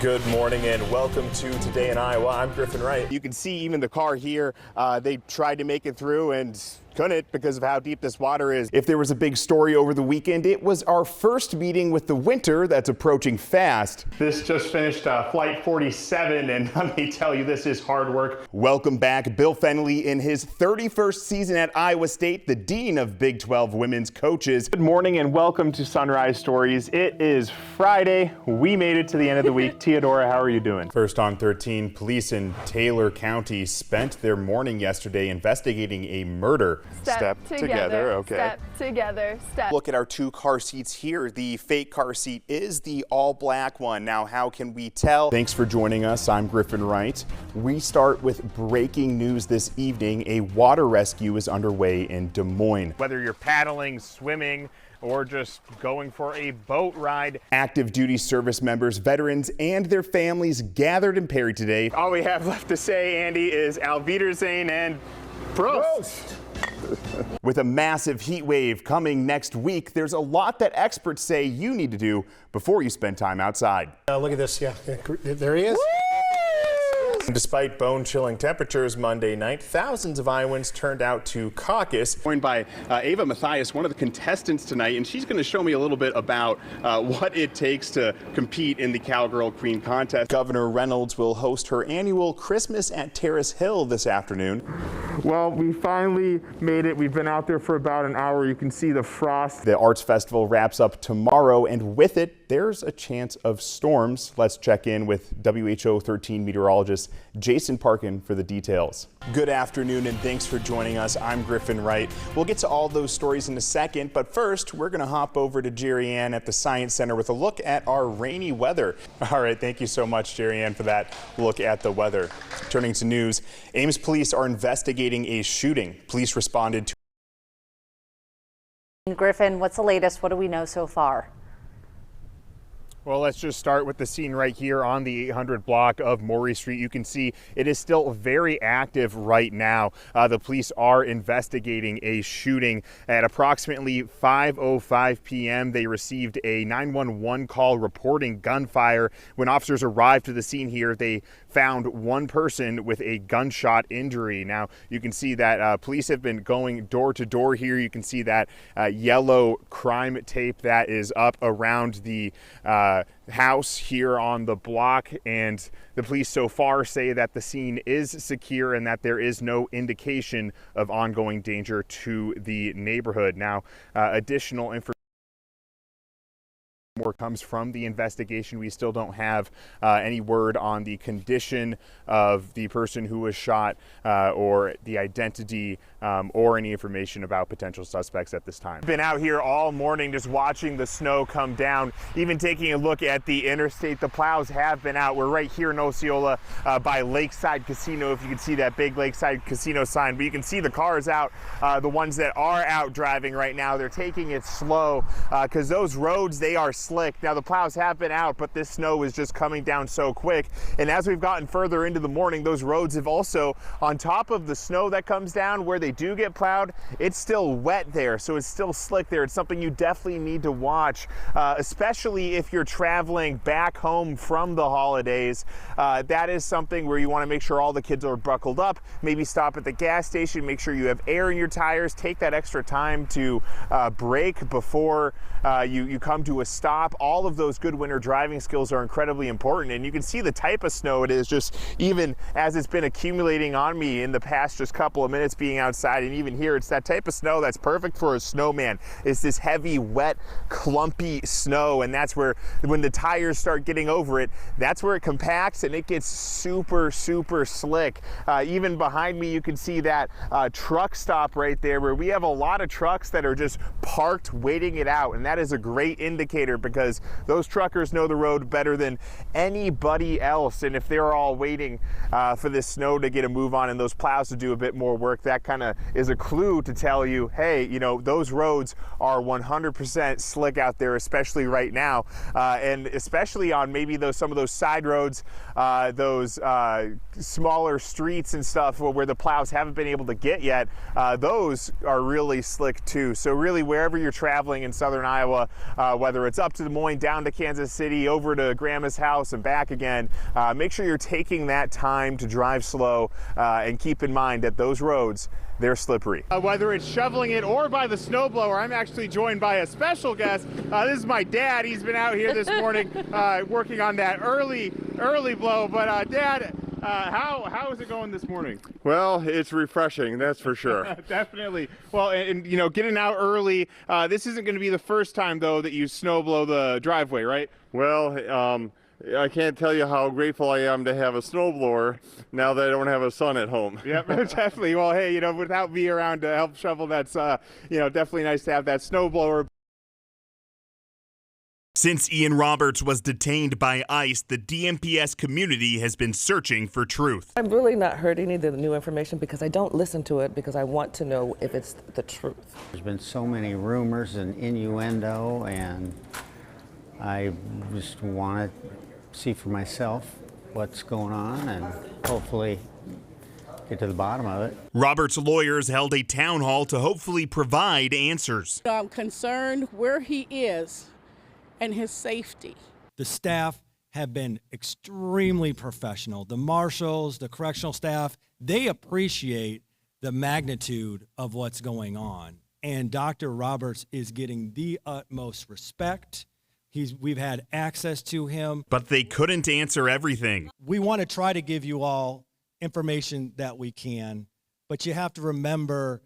Good morning and welcome to Today in Iowa. I'm Griffin Wright. You can see even the car here, they tried to make it through and couldn't because of how deep this water is. If there was a big story over the weekend, it was our first meeting with the winter that's approaching fast. This just finished Flight 47, and let me tell you, this is hard work. Welcome back, Bill Fennelly in his 31st season at Iowa State, the Dean of Big 12 Women's Coaches. Good morning and welcome to Sunrise Stories. It is Friday. We made it to the end of the week. Theodora, how are you doing? First on 13, police in Taylor County spent their morning yesterday investigating a murder. Step together, okay. Step together, step. Look at our two car seats here. The fake car seat is the all black one. Now, how can we tell? Thanks for joining us. I'm Griffin Wright. We start with breaking news this evening. A water rescue is underway in Des Moines. Whether you're paddling, swimming, or just going for a boat ride. Active duty service members, veterans, and their families gathered in Perry today. All we have left to say, Andy, is Auf Wiedersehen and Prost. With a massive heat wave coming next week, there's a lot that experts say you need to do before you spend time outside. Look at this, yeah, there he is. Despite bone-chilling temperatures Monday night, thousands of Iowans turned out to caucus. Joined by Ava Mathias, one of the contestants tonight, and she's going to show me a little bit about what it takes to compete in the Cowgirl Queen contest. Governor Reynolds will host her annual Christmas at Terrace Hill this afternoon. Well, we finally made it. We've been out there for about an hour. You can see the frost. The Arts Festival wraps up tomorrow, and with it, there's a chance of storms. Let's check in with WHO 13 meteorologist Jason Parkin for the details. Good afternoon and thanks for joining us. I'm Griffin Wright. We'll get to all those stories in a second, but first we're going to hop over to Jerry Ann at the Science Center with a look at our rainy weather. All right, thank you so much, Jerry Ann, for that look at the weather. Turning to news, Ames police are investigating a shooting. Police responded to. Griffin, what's the latest? What do we know so far? Well, let's just start with the scene right here on the 800 block of Maury Street. You can see it is still very active right now. The police are investigating a shooting. At approximately 5:05 p.m., they received a 911 call reporting gunfire. When officers arrived to the scene here, they found one person with a gunshot injury. Now, you can see that police have been going door to door here. You can see that yellow crime tape that is up around the house here on the block, and the police so far say that the scene is secure and that there is no indication of ongoing danger to the neighborhood. Now, additional information more comes from the investigation. We still don't have any word on the condition of the person who was shot or the identity or any information about potential suspects at this time. Been out here all morning just watching the snow come down, even taking a look at the interstate. The plows have been out. We're right here in Osceola by Lakeside Casino, if you can see that big Lakeside Casino sign, but you can see the cars out, the ones that are out driving right now. They're taking it slow because those roads, they are slick. Now the plows have been out, but this snow is just coming down so quick. And as we've gotten further into the morning, those roads have also, on top of the snow that comes down where they do get plowed, it's still wet there. So it's still slick there. It's something you definitely need to watch, especially if you're traveling back home from the holidays. That is something where you want to make sure all the kids are buckled up, maybe stop at the gas station, make sure you have air in your tires, take that extra time to brake before you come to a stop. All of those good winter driving skills are incredibly important, and you can see the type of snow it is just even as it's been accumulating on me in the past just couple of minutes being outside. And even here, it's that type of snow that's perfect for a snowman. It's this heavy, wet, clumpy snow, and that's where when the tires start getting over it, that's where it compacts and it gets super, super slick. Even behind me, you can see that truck stop right there where we have a lot of trucks that are just parked waiting it out, and that is a great indicator because those truckers know the road better than anybody else. And if they're all waiting for this snow to get a move on and those plows to do a bit more work, that kind of is a clue to tell you, hey, you know, those roads are 100% slick out there, especially right now, and especially on maybe some of those side roads, those smaller streets and stuff where the plows haven't been able to get yet. Those are really slick too. So really, wherever you're traveling in southern Iowa, whether it's up to Des Moines, down to Kansas City, over to Grandma's house and back again, make sure you're taking that time to drive slow and keep in mind that those roads, they're slippery. Whether it's shoveling it or by the snowblower, I'm actually joined by a special guest. This is my dad. He's been out here this morning working on that early blow. But Dad, how is it going this morning? Well, it's refreshing, that's for sure. Definitely. Well, and you know, getting out early, this isn't going to be the first time though that you snow blow the driveway, right? Well, I can't tell you how grateful I am to have a snowblower now that I don't have a son at home. Yep, definitely. Well, hey, you know, without me around to help shovel, that's you know, definitely nice to have that snowblower. Since Ian Roberts was detained by ICE, the DMPS community has been searching for truth. I've really not heard any of the new information because I don't listen to it because I want to know if it's the truth. There's been so many rumors and innuendo, and I just want to see for myself what's going on and hopefully get to the bottom of it. Roberts' lawyers held a town hall to hopefully provide answers. I'm concerned where he is and his safety. The staff have been extremely professional. The marshals, the correctional staff, they appreciate the magnitude of what's going on. And Dr. Roberts is getting the utmost respect. We've had access to him. But they couldn't answer everything. We want to try to give you all information that we can, but you have to remember,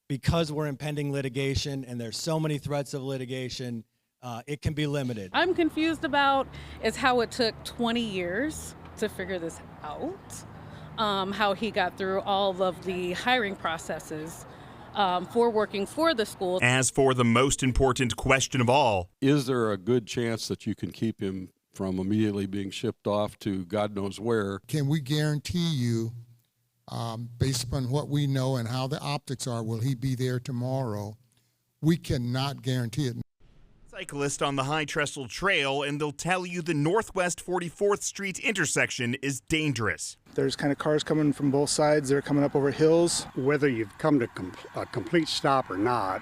because we're in pending litigation and there's so many threats of litigation, it can be limited. I'm confused about is how it took 20 years to figure this out, how he got through all of the hiring processes for working for the school. As for the most important question of all, is there a good chance that you can keep him from immediately being shipped off to God knows where? Can we guarantee you, based upon what we know and how the optics are, will he be there tomorrow? We cannot guarantee it. Cyclist on the High Trestle Trail, and they'll tell you the Northwest 44th Street intersection is dangerous. There's kind of cars coming from both sides. They're coming up over hills. Whether you've come to a complete stop or not,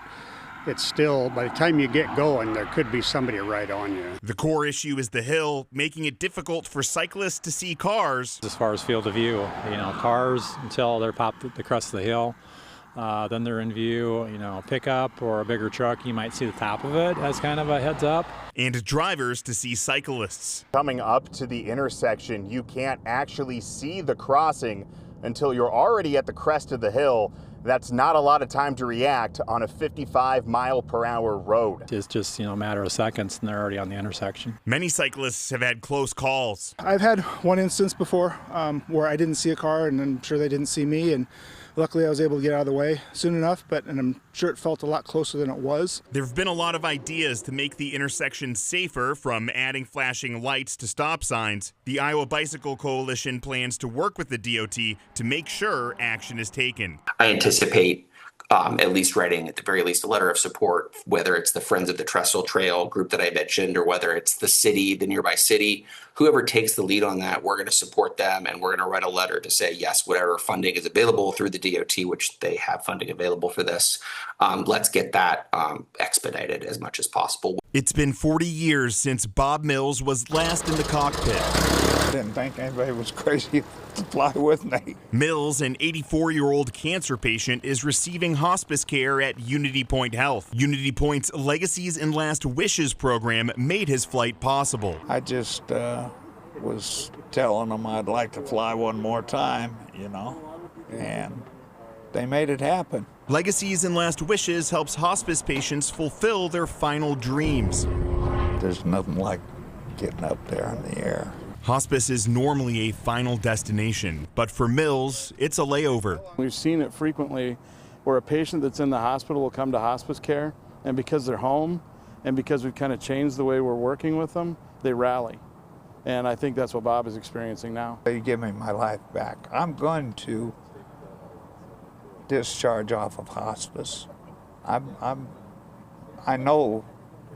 it's still, by the time you get going, there could be somebody right on you. The core issue is the hill, making it difficult for cyclists to see cars. As far as field of view, you know, cars until they're popped at the crest of the hill. Then they're in view, you know, a pickup or a bigger truck, you might see the top of it as kind of a heads up. And drivers to see cyclists. Coming up to the intersection, you can't actually see the crossing until you're already at the crest of the hill. That's not a lot of time to react on a 55-mile-per-hour road. It's just, you know, a matter of seconds and they're already on the intersection. Many cyclists have had close calls. I've had one instance before where I didn't see a car, and I'm sure they didn't see me, and luckily I was able to get out of the way soon enough, and I'm sure it felt a lot closer than it was. There have been a lot of ideas to make the intersection safer, from adding flashing lights to stop signs. The Iowa Bicycle Coalition plans to work with the DOT to make sure action is taken. I anticipate at least writing, at the very least, a letter of support, whether it's the Friends of the Trestle Trail group that I mentioned, or whether it's the city, the nearby city. Whoever takes the lead on that, we're going to support them, and we're going to write a letter to say, yes, whatever funding is available through the DOT, which they have funding available for this, let's get that expedited as much as possible. It's been 40 years since Bob Mills was last in the cockpit. I didn't think anybody was crazy to fly with me. Mills, an 84-year-old cancer patient, is receiving hospice care at Unity Point Health. Unity Point's Legacies and Last Wishes program made his flight possible. I just was telling them I'd like to fly one more time, you know, and they made it happen. Legacies and Last Wishes helps hospice patients fulfill their final dreams. There's nothing like getting up there in the air. Hospice is normally a final destination, but for Mills, it's a layover. We've seen it frequently where a patient that's in the hospital will come to hospice care, and because they're home and because we've kind of changed the way we're working with them, they rally. And I think that's what Bob is experiencing now. You give me my life back. I'm going to discharge off of hospice. I know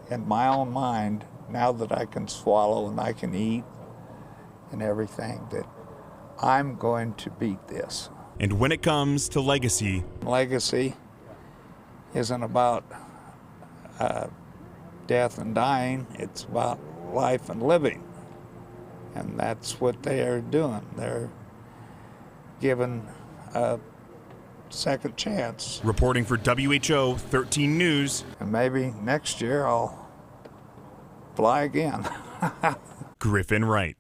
in my own mind, now that I can swallow and I can eat and everything, that I'm going to beat this. And when it comes to legacy isn't about death and dying. It's about life and living. And that's what they are doing. They're given a second chance. Reporting for WHO 13 News. And maybe next year I'll fly again. Griffin Wright.